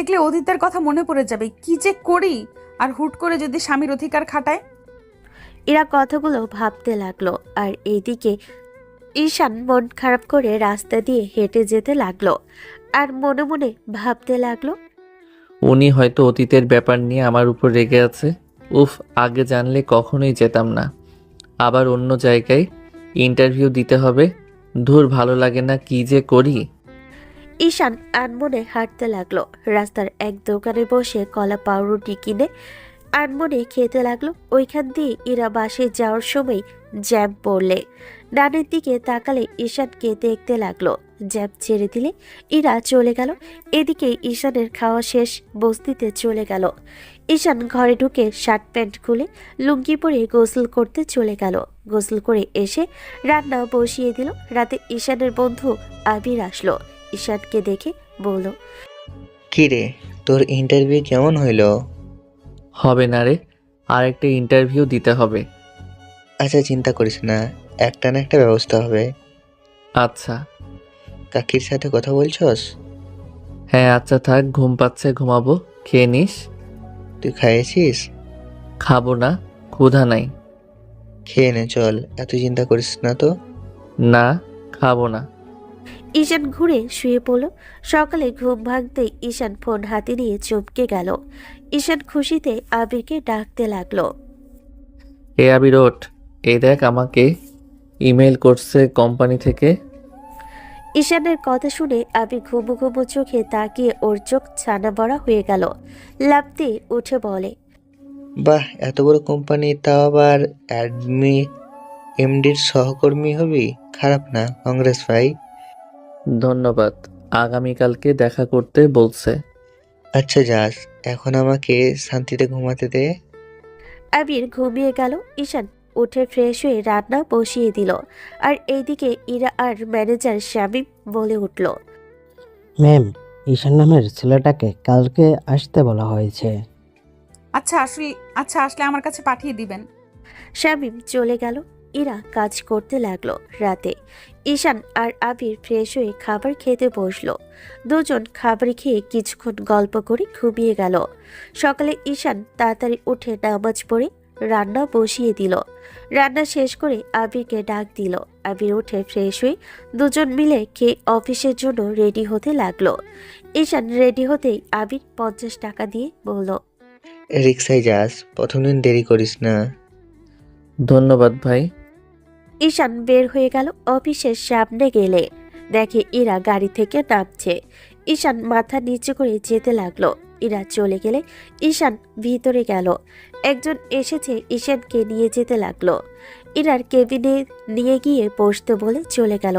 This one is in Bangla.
দেখলে অতীতের কথা মনে পড়ে যাবে। কি যে করি, আর হুট করে যদি স্বামীর অধিকার খাটায়। ইরা কথাগুলো ভাবতে লাগলো, আর এইদিকে ঈশান মন খারাপ করে রাস্তা দিয়ে হেঁটে যেতে লাগলো আর মনে মনে ভাবতে লাগলো, উনি হয়তো অতীতের ব্যাপার নিয়ে আমার উপর রেগে আছে। উফ, আগে জানলে কখনোই যেতাম না। আবার অন্য জায়গায় ইন্টারভিউ দিতে হবে। ধুর, ভালো লাগে না, কি যে করি। ঈশান আনমনে হাঁটতে লাগলো। রাস্তার এক দোকানে বসে কলা পাউরুটি কিনে আনমনে খেতে লাগলো। ওইখান দিয়ে ইরা বাসে যাওয়ার সময় জ্যাম পড়লে ডানের দিকে তাকালে ঈশানকে দেখতে লাগলো। জ্যাম ছেড়ে দিলে ইরা চলে গেল। এদিকে ঈশানের খাওয়া শেষ, বস্তিতে চলে গেল। ঈশান ঘরে ঢুকে শার্ট প্যান্ট খুলে লুঙ্গি পরে গোসল করতে চলে গেল। গোসল করে এসে রান্না বসিয়ে দিল। রাতে ঈশানের বন্ধু আবির আসলো। ঈশানকে দেখে বলল, কি রে, তোর ইন্টারভিউ কেমন হইল? হবে না রে, আর একটা ইন্টারভিউ দিতে হবে। আচ্ছা, চিন্তা করিস না, একটা না একটা ব্যবস্থা হবে। আচ্ছা। কাকির সাথে কথা বলছস? হ্যাঁ, আচ্ছা থাক, ঘুম পাচ্ছে, ঘুমাবো। খেয়ে নিস। তুই খাইয়েছিস? খাবো না, ক্ষুধা নাই। খেয়ে নে, চল, এত চিন্তা করিস না তো। না, খাবো না। ঈশান ঘুরে শুয়ে পড়ল। সকালে ঘুম ভাঙতেই ঈশান ফোন হাতে নিয়ে চমকে গেল। ঈশান খুশিতে আবিরকে ডাকতে লাগলো। এ আবির ওঠ, এই দেখ আমাকে ইমেল করছে কোম্পানি থেকে। ঈশানের কথা শুনে আবির ঘুমো ঘুমো চোখে তাকিয়ে ওর চোখ ছানা বড়া হয়ে গেল। লাফ দিয়ে উঠে বলে, বাহ, এত বড় কোম্পানি, তাও আবার এমডির সহকর্মী হবি, খারাপ না, কংগ্রেস ভাই। ধন্যবাদ। আগামীকালকে দেখা করতে বলছে। আচ্ছা যাস, এখন আমাকে শান্তিতে ঘুমাতে দে। আবির ঘুমিয়ে গেল। ঈশান উঠে ফ্রেশ হয়ে রান্না বসিয়ে দিল। আর এইদিকে ইরা আর ম্যানেজার শামীম বলে উঠল, ম্যাম, ঈশান নামের ছেলেটাকে কালকে আসতে বলা হয়েছে। আচ্ছা আসলে আমার কাছে পাঠিয়ে দিবেন। শামীম চলে গেল। ইরা কাজ করতে লাগলো। রাতে ঈশান আর আবির ফ্রেশ হয়ে খাবার খেতে বসলো। দুজন খাবার খেয়ে কিছুক্ষণ গল্প করে ঘুমিয়ে গেল। সকালে ঈশান তাড়াতাড়ি উঠে নামাজ পড়ে রান্না বসিয়ে দিল। রান্না শেষ করে আবিরকে ডাক দিল। আবির উঠে ফ্রেশ হয়ে দুজন মিলে খেয়ে অফিসের জন্য রেডি হতে লাগলো। ঈশান রেডি হতেই আবির 50 টাকা দিয়ে বলল, রিক্সায় যাস, প্রথম দিন দেরি করিস না। ধন্যবাদ ভাই। ঈশান বের হয়ে গেল। অফিসের সামনে গেলে দেখে ইরা গাড়ি থেকে নামছে। ঈশান মাথা নিচু করে যেতে লাগলো। ইরা চলে গেলে ঈশান ভিতরে গেল। একজন এসেছে, ঈশানকে নিয়ে যেতে লাগলো। ইরার কেবিনে নিয়ে গিয়ে বসতে বলে চলে গেল।